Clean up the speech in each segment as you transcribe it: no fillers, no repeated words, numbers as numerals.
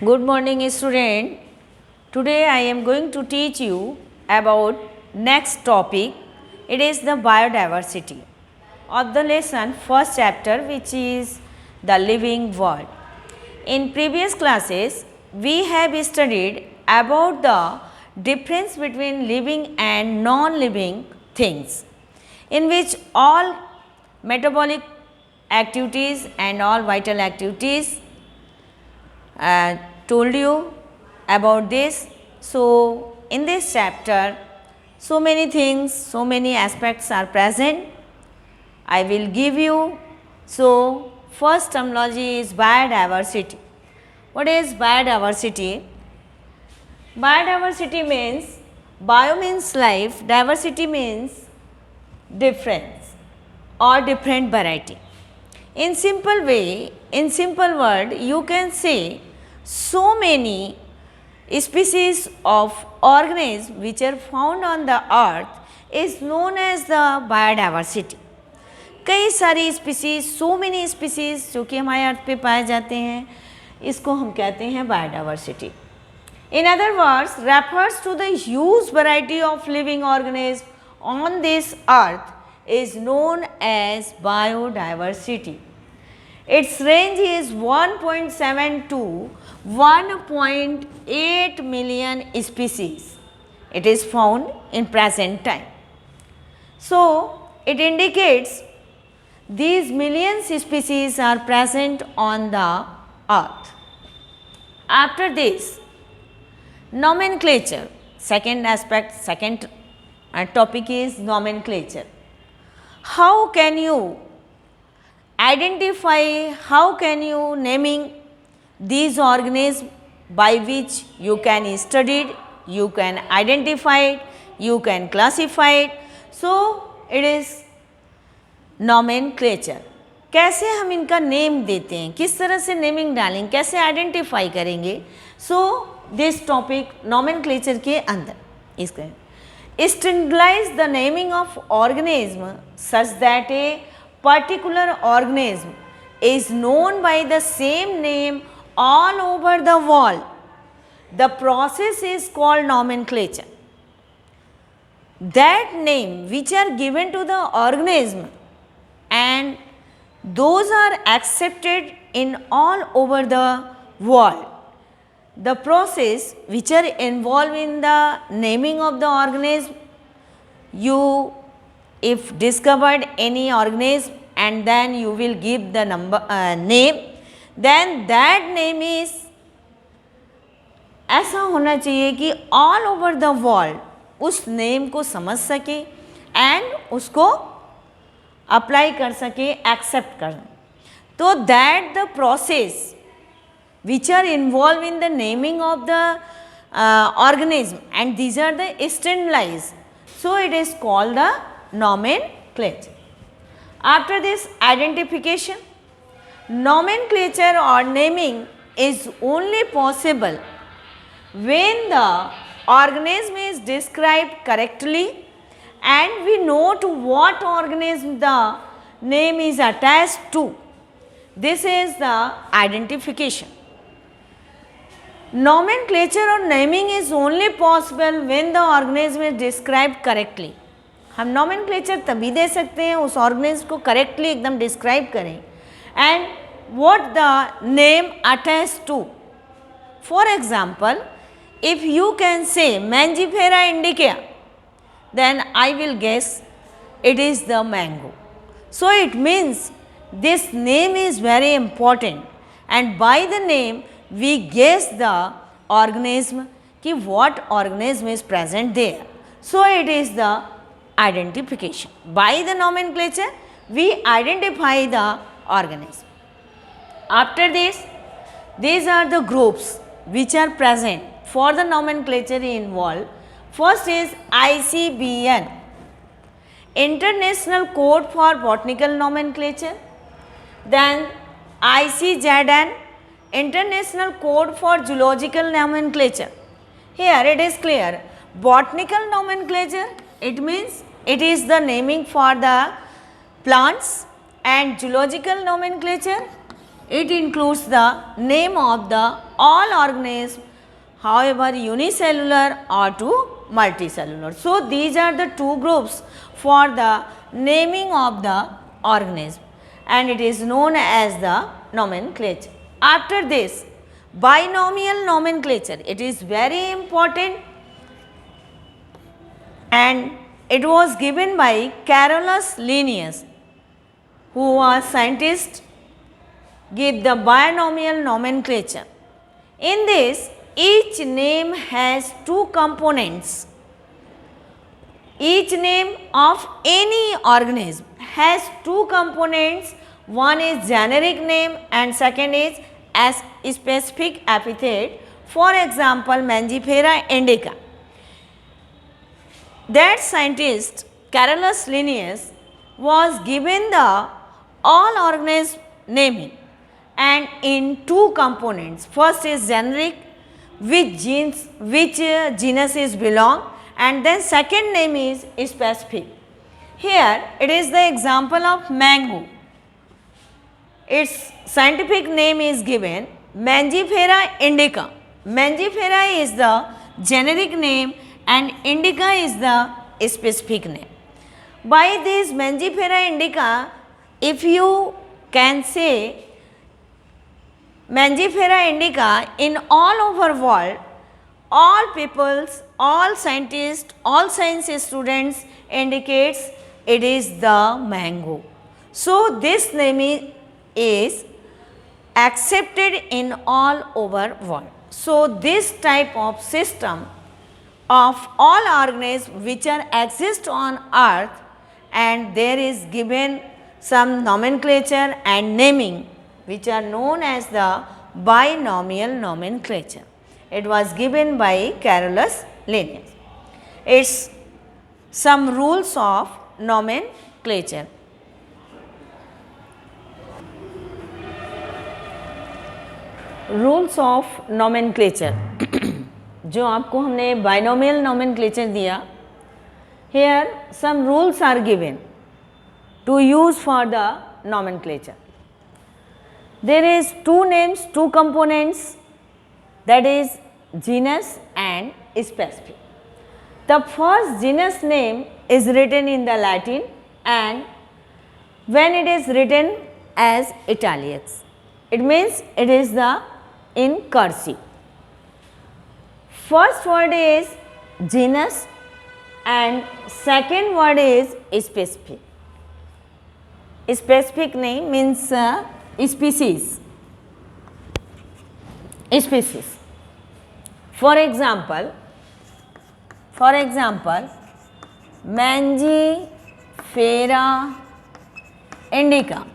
Good morning student. Today I am going to teach you about next topic. It is the biodiversity of the lesson first chapter, which is the living world. In previous classes we have studied about the difference between living and non-living things, in which all metabolic activities and all vital activities told you about this. So, in this chapter so many things, so many aspects are present. I will give you. So, first terminology is biodiversity. What is biodiversity? Biodiversity means, bio means life, diversity means difference or different variety. In simple way, in simple word, you can say so many species of organisms which are found on the earth is known as the biodiversity. कई सारी species, so many species जो कि हमारे अर्थ पे पाए जाते हैं, इसको हम कहते हैं biodiversity. In other words, refers to the huge variety of living organisms on this earth is known as biodiversity. Its range is 1.7 to 1.8 million species. It is found in present time. So, it indicates these millions species are present on the earth. After this, nomenclature, second aspect, second topic is nomenclature. How can you identify, how can you naming these organisms by which you can study it, you can identify it, you can classify it. So, it is nomenclature. कैसे हम इनका name देते हैं, किस तरह से naming डालेंगे, कैसे आइडेंटिफाई करेंगे. सो दिस टॉपिक नोमेनक्लेचर के अंदर इसके standardise the naming of organism such that a particular organism is known by the same name all over the world. The process is called nomenclature. That name which are given to the organism and those are accepted in all over the world. The process which are involved in the naming of the organism, you if discovered any organism and then you will give the name, then that name is ऐसा होना चाहिए कि all over the world उस name को समझ सके and उसको apply कर सके, एक्सेप्ट कर. तो that the process which are involved in the naming of the organism and these are the standardized. So, it is called the nomenclature. After this, identification. Nomenclature or naming is only possible when the organism is described correctly and we know to what organism the name is attached to. This is the identification. Nomenclature or naming is only possible when the organism is described correctly. हम nomenclature तभी दे सकते हैं उस organism को correctly एकदम describe करें and what the name attach to. For example, if you can say Mangifera indica, then I will guess it is the mango. So, it means this name is very important and by the name we guess the organism ki what organism is present there. So, it is the identification. By the nomenclature we identify the organism. After this, these are the groups which are present for the nomenclature involved. First is ICBN, International Code for Botanical Nomenclature. Then ICZN, International Code for Zoological Nomenclature. Here it is clear, botanical nomenclature, it means it is the naming for the plants, and zoological nomenclature, It includes the name of the all organism, however unicellular or to multicellular. So these are the two groups for the naming of the organism, and it is known as the nomenclature. After this, binomial nomenclature, it is very important, and it was given by Carolus Linnaeus, who was scientist, give the binomial nomenclature. In this, each name has two components. Each name of any organism has two components. One is generic name and second is as specific epithet. For example, Mangifera indica. That scientist Carolus Linnaeus was given the all organism naming, and in two components. First is generic, which genus is belong, and then second name is specific. Here it is the example of mango. Its scientific name is given Mangifera indica. Mangifera is the generic name and indica is the specific name. By this Mangifera indica, if you can say Mangifera indica, in all over world, all peoples, all scientists, all science students indicates it is the mango. So this name is accepted in all over world. So this type of system of all organisms which are exist on earth, and there is given some nomenclature and naming which are known as the binomial nomenclature. It was given by Carolus Linnaeus. It's some rules of nomenclature. Rules of nomenclature जो आपको हमने binomial nomenclature दिया, here some rules are given to use for the nomenclature. There is two names, two components, that is genus and specific. The first genus name is written in the Latin, and when it is written as italics, it means it is the in cursive. First word is genus and second word is specific. Specific name means species. Species. For example, Mangifera indica.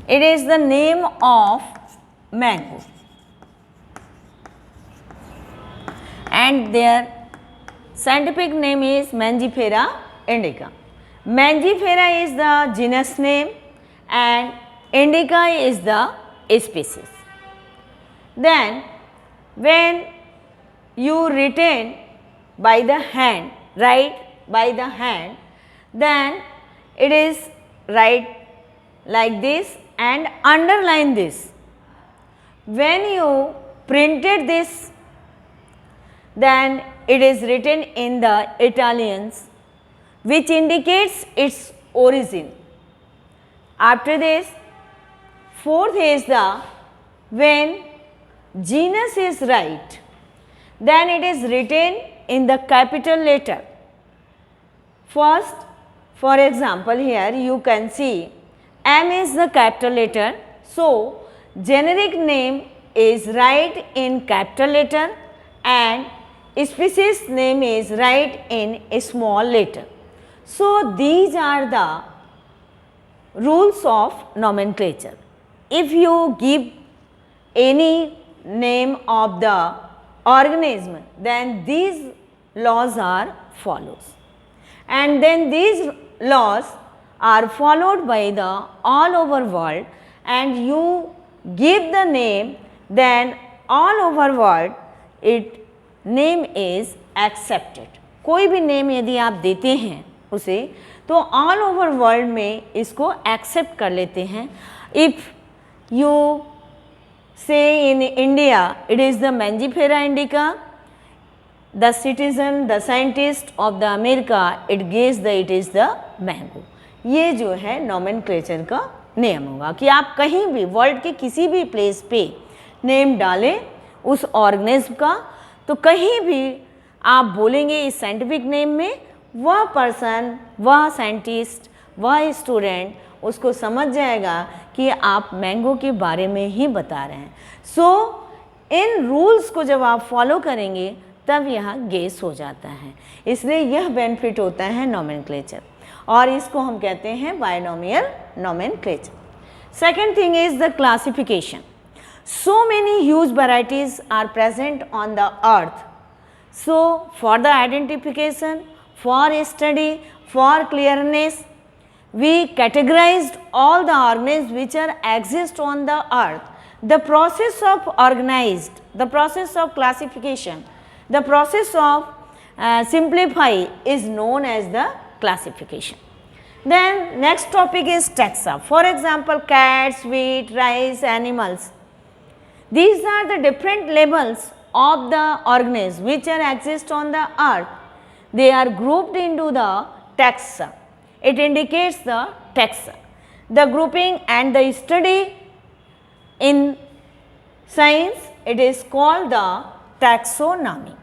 It is the name of mango, and their scientific name is Mangifera indica. Mangifera is the genus name and indica is the species. Then when you written by the hand, write by the hand, then it is write like this and underline this. When you printed this, then it is written in the Italians, which indicates its origin. After this, fourth is the when genus is right, then it is written in the capital letter. First, for example, here you can see M is the capital letter, so generic name is right in capital letter and species name is right in a small letter. So these are the rules of nomenclature. If you give any name of the organism, then these laws are follows, and then these laws are followed by the all over world, and you give the name, then all over world it name is accepted. कोई भी name यदि आप देते हैं उसे, तो all over world में इसको एक्सेप्ट कर लेते हैं. If you say in India, it is the Mangifera indica. The citizen, the scientist of the America, it gives the it is the mango. ये जो है नॉमेनक्लेचर का नियम होगा कि आप कहीं भी वर्ल्ड के किसी भी प्लेस पे नेम डालें उस ऑर्गेनिज्म का, तो कहीं भी आप बोलेंगे इस साइंटिफिक नेम में, वह पर्सन, वह साइंटिस्ट, वह स्टूडेंट उसको समझ जाएगा कि आप मैंगो के बारे में ही बता रहे हैं। सो इन रूल्स को जब आप फॉलो करेंगे तब यहाँ गेस हो जाता है, इसलिए यह बेनिफिट होता है नॉमेनक्लेचर, और इसको हम कहते हैं binomial nomenclature. Second thing is the classification. So many huge varieties are present on the earth, so for the identification, for study, for clearness, we categorized all the organisms which are exist on the earth. The process of organized, the process of classification, the process of simplify is known as the classification. Then next topic is taxa. For example, cats, wheat, rice, animals. These are the different labels of the organisms which are exist on the earth. They are grouped into the taxa. It indicates the taxa. The grouping and the study in science, it is called the taxonomy.